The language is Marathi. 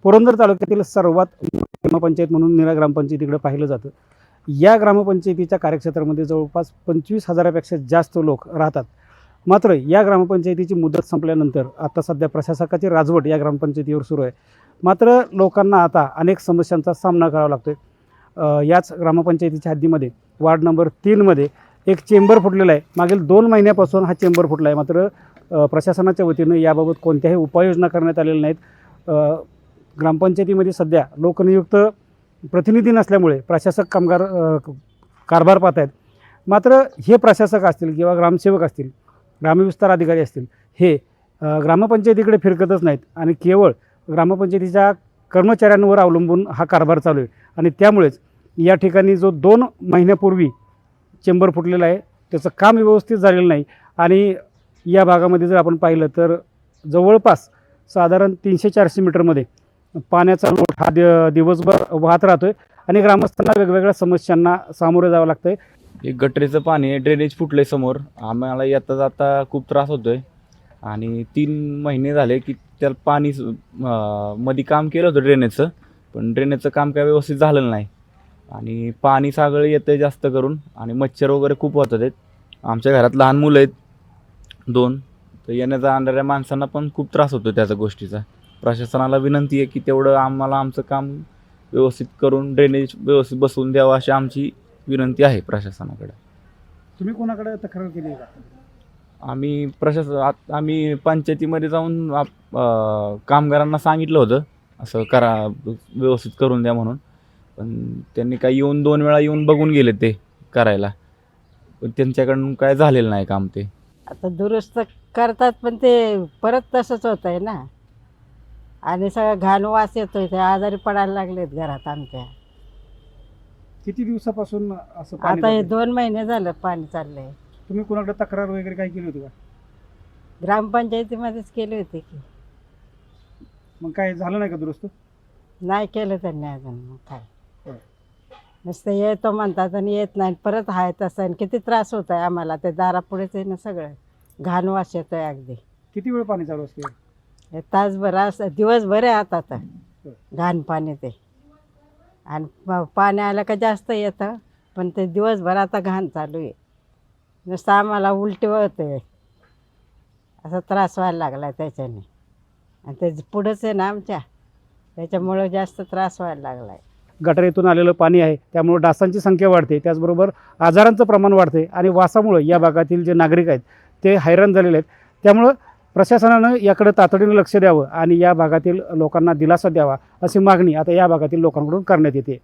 पुरंदर तालुक्यातील सर्वात मोठी ग्रामपंचायत म्हणून नीरा ग्रामपंचायतीकडे पाहिलं जातं। या ग्रामपंचायतीच्या कार्यक्षेत्रामध्ये जवळपास 25,000पेक्षा जास्त लोक राहतात। मात्र या ग्रामपंचायतीची मुदत संपल्यानंतर आता सध्या प्रशासकाची राजवट या ग्रामपंचायतीवर सुरू आहे। मात्र लोकांना आता अनेक समस्यांचा सामना करावा लागतोय। याच ग्रामपंचायतीच्या हद्दीमध्ये वार्ड नंबर 3 मध्ये एक चेंबर फुटलेला आहे। मागील 2 महिन्यापासून हा चेंबर फुटला आहे। मात्र प्रशासनाच्या वतीनं याबाबत कोणत्याही उपाययोजना करण्यात आलेल्या नाहीत। ग्रामपंचायतीमध्ये सध्या लोकनियुक्त प्रतिनिधी नसल्यामुळे प्रशासक कामगार कारभार पाहत आहेत। मात्र हे प्रशासक असतील किंवा ग्रामसेवक असतील, ग्रामविस्तार अधिकारी असतील, हे ग्रामपंचायतीकडे फिरकतच नाहीत आणि केवळ ग्रामपंचायतीच्या कर्मचाऱ्यांवर अवलंबून हा कारभार चालू आहे। आणि त्यामुळेच या ठिकाणी जो 2 महिन्यापूर्वी चेंबर फुटलेला आहे त्याचं काम व्यवस्थित झालेलं नाही। आणि या भागामध्ये जर आपण पाहिलं तर जवळपास साधारण 300-400 मीटरमध्ये पाण्याचा लोट हा दिवसभर वाहत राहतोय आणि ग्रामस्थांना वेगवेगळ्या समस्यांना सामोरे जावं लागतंय। एक गटरीचं पाणी ड्रेनेज फुटले समोर, आम्हाला येता जाता खूप त्रास होतोय। आणि 3 महिने झाले की त्याला पाणी मध्ये काम केलं होतं ड्रेनेजचं, पण ड्रेनेजचं काम काय व्यवस्थित झालेलं नाही आणि पाणी सगळं येतंय जास्त करून आणि मच्छर वगैरे खूप होतात आहेत। आमच्या घरात लहान मुलं आहेत 2, तर येण्या जाणाऱ्या माणसांना पण खूप त्रास होतो त्याच्या गोष्टीचा। प्रशासनाला विनंती आहे की तेवढं आम्हाला आमचं काम व्यवस्थित करून ड्रेनेज व्यवस्थित बसवून द्यावं अशी आमची विनंती आहे प्रशासनाकडे। तुम्ही कोणाकडे तक्रार केली का? आम्ही पंचायतीमध्ये जाऊन कामगारांना सांगितलं होतं असं करा, व्यवस्थित करून द्या म्हणून, पण त्यांनी काय येऊन 2 वेळा येऊन बघून गेले ते करायला, पण त्यांच्याकडून काय झालेलं नाही काम। ते आता दुरुस्त करतात पण ते परत तसंच होत आहे ना, आणि सगळं घाण वास येतोय, ते आजारी पडायला लागलेत घरात आमच्या। किती दिवसापासून असं पाणी आता हे जातंय? 2 महिने झालं पाणी चाललंय। तुम्ही कोणाकडे तक्रार वगैरे काय केली होती का? ग्रामपंचायतीमध्येच केली होती की, मग काय झालं नाही का दुरुस्त? नाही केलं त्यांनी अजून। मग काय होय. नुसतं येतो म्हणतात आणि येत नाही, परत आहे तसं। आणि किती त्रास होत आहे आम्हाला, ते दारापुढेच आहे ना, सगळं घाण वास येतोय अगदी। किती वेळ पाणी चालू असते? हे तासभर असं दिवसभर आहे आता तर घाण पाणी ते। आणि पाणी आलं का जास्त येतं, पण ते दिवसभर आता घाण चालू आहे। नुसतं आम्हाला उलटी होते, असा त्रास व्हायला लागला त्याच्याने। आणि ते पुढंच आहे ना आमच्या, त्याच्यामुळं जास्त त्रास व्हायला लागला आहे। गटारीतून आलेलं पाणी आहे, त्यामुळे डासांची संख्या वाढते, त्याचबरोबर आजारांचं प्रमाण वाढते आणि वासामुळे या भागातील जे नागरिक आहेत ते हैराण झालेले आहेत। त्यामुळं प्रशासनानं याकडे तातडीनं लक्ष द्यावं आणि या भागातील लोकांना दिलासा द्यावा अशी मागणी आता या भागातील लोकांकडून करण्यात येते।